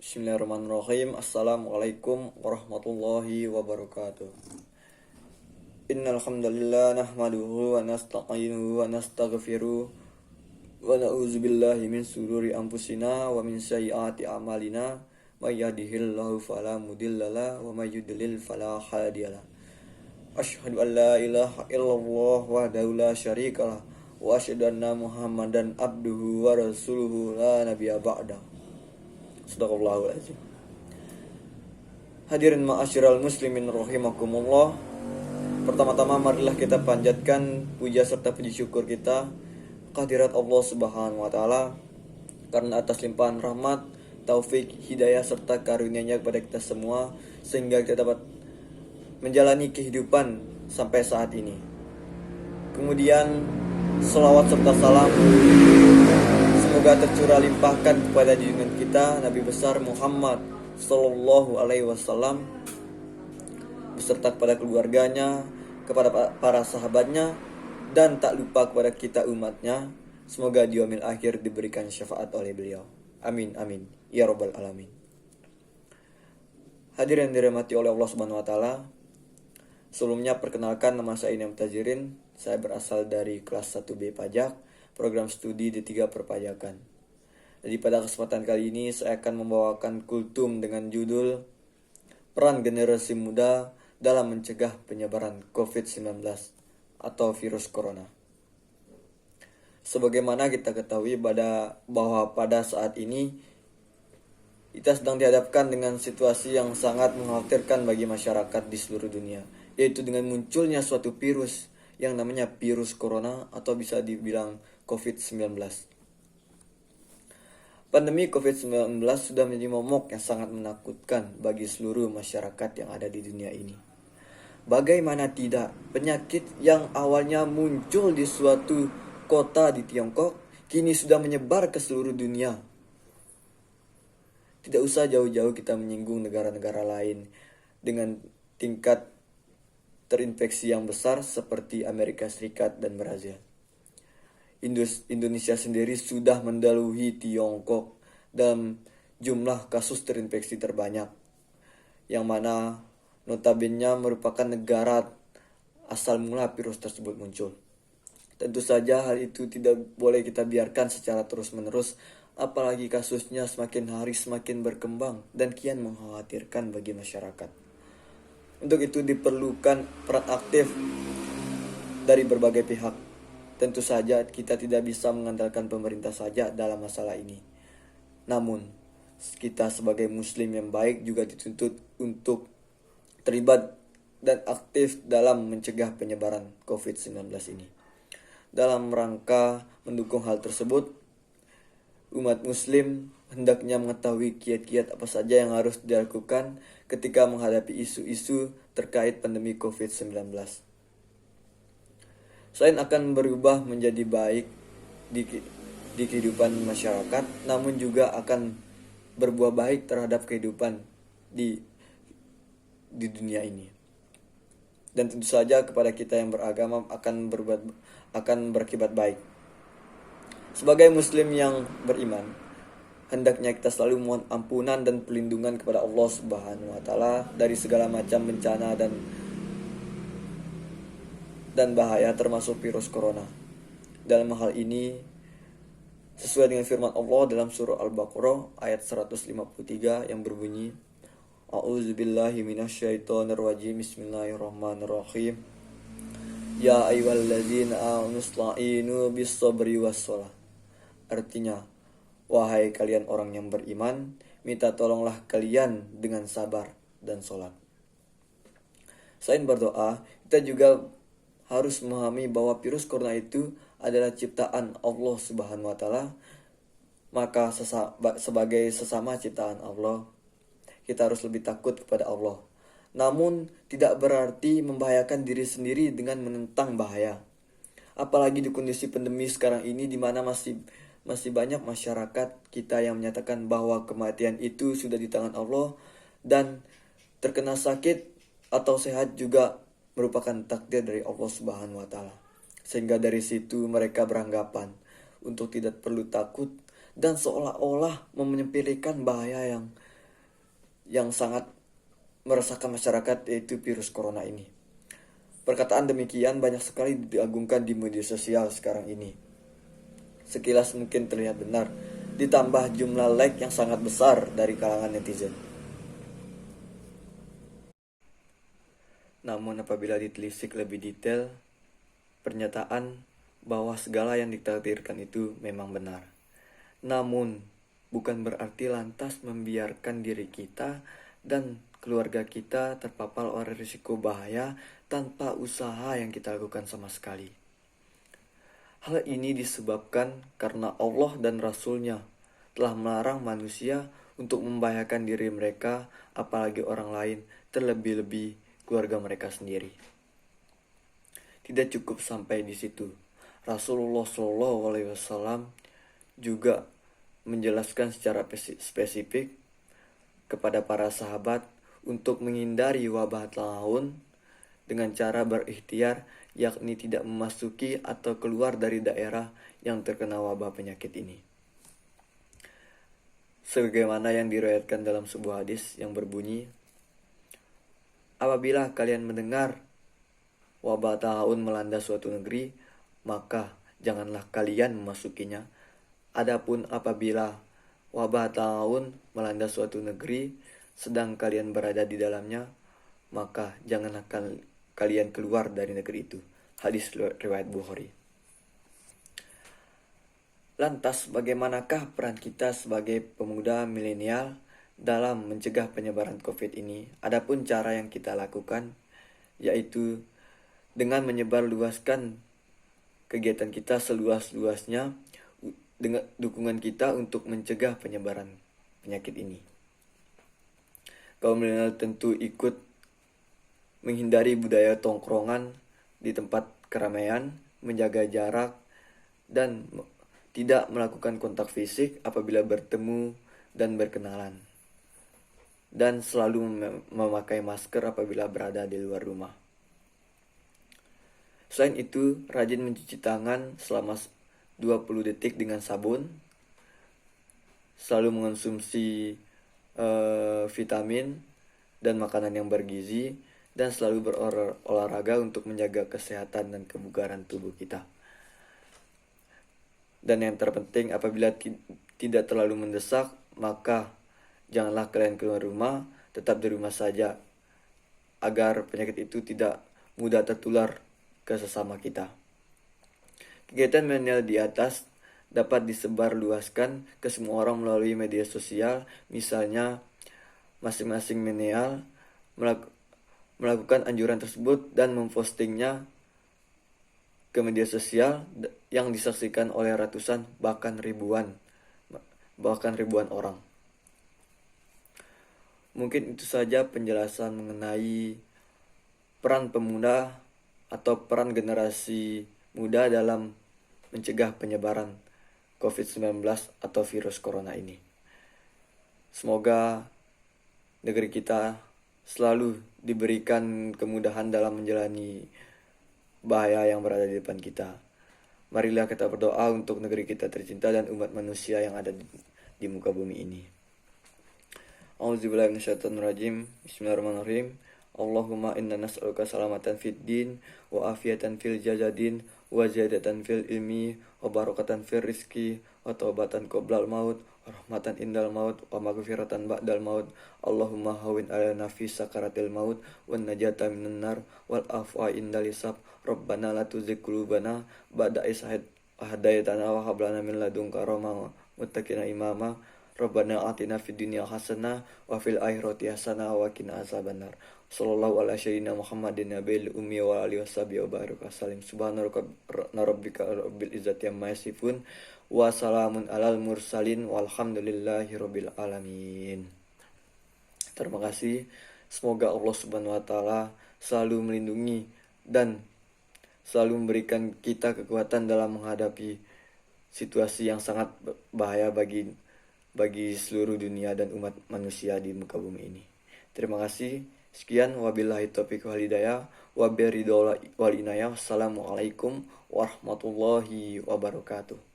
Bismillahirrahmanirrahim. Assalamualaikum warahmatullahi wabarakatuh. Innal hamdalillah nahmaduhu wa nasta'inuhu wa nastaghfiruh wa na'udzu billahi min shururi anfusina wa min sayyiati a'malina. May yahdihillahu fala mudhillalah wa may yudlil fala hadiyalah. Asyhadu an la ilaha illallah wahdahu la syarikalah wa asyhadu anna Muhammadan abduhu wa rasuluhu la nabiyya ba'da. Sadaqallahul azim. Hadirin ma'asyiral muslimin rahimakumullah. Pertama-tama marilah kita panjatkan puja serta puji syukur kita kehadirat Allah Subhanahu wa taala karena atas limpahan rahmat, taufik, hidayah serta karunia-Nya kepada kita semua sehingga kita dapat menjalani kehidupan sampai saat ini. Kemudian selawat serta salam semoga tercurah limpahkan kepada junjungan kita Nabi besar Muhammad sallallahu alaihi wasallam beserta kepada keluarganya, kepada para sahabatnya, dan tak lupa kepada kita umatnya. Semoga di yaumil akhir diberikan syafaat oleh beliau. Amin amin ya rabbal alamin. Hadirin dirahmati oleh Allah Subhanahu wa taala. Sebelumnya perkenalkan, nama saya Inam Tajirin. Saya berasal dari kelas 1B Pajak, program studi D3 Perpajakan. Jadi pada kesempatan kali ini saya akan membawakan kultum dengan judul Peran Generasi Muda dalam Mencegah Penyebaran COVID-19 atau virus corona. Sebagaimana kita ketahui bahwa pada saat ini kita sedang dihadapkan dengan situasi yang sangat mengkhawatirkan bagi masyarakat di seluruh dunia, yaitu dengan munculnya suatu virus yang namanya virus corona atau bisa dibilang COVID-19. Pandemi COVID-19 sudah menjadi momok yang sangat menakutkan bagi seluruh masyarakat yang ada di dunia ini. Bagaimana tidak, penyakit yang awalnya muncul di suatu kota di Tiongkok kini sudah menyebar ke seluruh dunia. Tidak usah jauh-jauh kita menyinggung negara-negara lain dengan tingkat terinfeksi yang besar seperti Amerika Serikat dan Brazil. Indonesia sendiri sudah mendahului Tiongkok dalam jumlah kasus terinfeksi terbanyak, yang mana notabene merupakan negara asal mula virus tersebut muncul. Tentu saja hal itu tidak boleh kita biarkan secara terus-menerus, apalagi kasusnya semakin hari semakin berkembang dan kian mengkhawatirkan bagi masyarakat. Untuk itu diperlukan peran aktif dari berbagai pihak. Tentu saja kita tidak bisa mengandalkan pemerintah saja dalam masalah ini. Namun, kita sebagai muslim yang baik juga dituntut untuk terlibat dan aktif dalam mencegah penyebaran COVID-19 ini. Dalam rangka mendukung hal tersebut, umat muslim hendaknya mengetahui kiat-kiat apa saja yang harus dilakukan ketika menghadapi isu-isu terkait pandemi COVID-19. Selain akan berubah menjadi baik di kehidupan masyarakat, namun juga akan berbuah baik terhadap kehidupan di dunia ini. Dan tentu saja kepada kita yang beragama akan berakibat baik. Sebagai muslim yang beriman, hendaknya kita selalu mohon ampunan dan perlindungan kepada Allah Subhanahu wa taala dari segala macam bencana dan bahaya termasuk virus corona. Dalam hal ini sesuai dengan firman Allah dalam surah Al-Baqarah ayat 153 yang berbunyi A'udzubillahi minasyaitonirrajim. Bismillahirrahmanirrahim. Ya ayyuhalladzina amanu ista'inu bis-sabri was-shalah. Artinya, wahai kalian orang yang beriman, minta tolonglah kalian dengan sabar dan sholat. Selain berdoa, kita juga harus memahami bahwa virus corona itu adalah ciptaan Allah Subhanahu wa taala. Maka sebagai sesama ciptaan Allah, kita harus lebih takut kepada Allah. Namun tidak berarti membahayakan diri sendiri dengan menentang bahaya. Apalagi di kondisi pandemi sekarang ini di mana masih banyak masyarakat kita yang menyatakan bahwa kematian itu sudah di tangan Allah dan terkena sakit atau sehat juga merupakan takdir dari Allah Subhanahu wa taala. Sehingga dari situ mereka beranggapan untuk tidak perlu takut dan seolah-olah menyepelekan bahaya yang yang sangat meresahkan masyarakat, yaitu virus corona ini. Perkataan demikian banyak sekali diagungkan di media sosial sekarang ini. Sekilas mungkin terlihat benar, ditambah jumlah like yang sangat besar dari kalangan netizen. Namun apabila ditelisik lebih detail, pernyataan bahwa segala yang ditakdirkan itu memang benar. Namun, bukan berarti lantas membiarkan diri kita dan keluarga kita terpapar oleh risiko bahaya tanpa usaha yang kita lakukan sama sekali. Hal ini disebabkan karena Allah dan Rasul-Nya telah melarang manusia untuk membahayakan diri mereka, apalagi orang lain, terlebih-lebih keluarga mereka sendiri. Tidak cukup sampai di situ. Rasulullah SAW juga menjelaskan secara spesifik kepada para sahabat untuk menghindari wabah taun dengan cara berikhtiar, yakni tidak memasuki atau keluar dari daerah yang terkena wabah penyakit ini. Sebagaimana yang diriwayatkan dalam sebuah hadis yang berbunyi, apabila kalian mendengar wabah taun melanda suatu negeri, maka janganlah kalian memasukinya. Adapun apabila wabah taun melanda suatu negeri, sedang kalian berada di dalamnya, maka janganlah kalian keluar dari negeri itu. Hadis riwayat Bukhari. Lantas bagaimanakah peran kita sebagai pemuda milenial dalam mencegah penyebaran COVID ini? Adapun cara yang kita lakukan, yaitu dengan menyebarluaskan kegiatan kita seluas-luasnya dengan dukungan kita untuk mencegah penyebaran penyakit ini. Kaum milenial tentu ikut menghindari budaya tongkrongan di tempat keramaian, menjaga jarak, dan tidak melakukan kontak fisik apabila bertemu dan berkenalan, dan selalu memakai masker apabila berada di luar rumah. Selain itu, rajin mencuci tangan selama 20 detik dengan sabun, selalu mengonsumsi vitamin dan makanan yang bergizi, dan selalu berolahraga untuk menjaga kesehatan dan kebugaran tubuh kita. Dan yang terpenting, apabila tidak terlalu mendesak, maka janganlah kalian keluar rumah, tetap di rumah saja, agar penyakit itu tidak mudah tertular ke sesama kita. Kegiatan milenial di atas dapat disebarluaskan ke semua orang melalui media sosial. Misalnya, masing-masing milenial melakukan anjuran tersebut dan mempostingnya ke media sosial yang disaksikan oleh ratusan bahkan ribuan orang. Mungkin itu saja penjelasan mengenai peran pemuda atau peran generasi muda dalam mencegah penyebaran COVID-19 atau virus corona ini. Semoga negeri kita selalu diberikan kemudahan dalam menjalani bahaya yang berada di depan kita. Marilah kita berdoa untuk negeri kita tercinta dan umat manusia yang ada di muka bumi ini. A'udzubillahi minasyaitonirrajim. Bismillahirrahmanirrahim. Allahumma inna nas'aluka salamatan fid din wa afiatan fil jasadin wa ziyadatan fil ilmi wa barakatan fil rizki wa taubatan qoblal maut wa rahmatan indal maut wa maghfiratan ba'dal maut. Allahumma hawin alana fi sakaratil maut wa najata minan nar wal afwa indal hisab. Rabbana la tuzigh qulubana ba'da idh hadaytana wa hab lana min ladunka rahmah muttaqina imama. Rabbana atina fid dunya hasanah wa fil akhirati hasanah wa qina azabannar. Sallallahu ala sayyidina Muhammadin nabiyil ummi wa alihi washabihi wa baraka salim. Subhana rabbika rabbil izzati amma yasifun wa salamun alal mursalin walhamdulillahi rabbil alamin. Terima kasih. Semoga Allah Subhanahu wa taala selalu melindungi dan selalu memberikan kita kekuatan dalam menghadapi situasi yang sangat bahaya bagi seluruh dunia dan umat manusia di muka bumi ini. Terima kasih. Sekian, wabillahi taufiq wal hidayah, wabiridho wal inayah. Wassalamualaikum warahmatullahi wabarakatuh.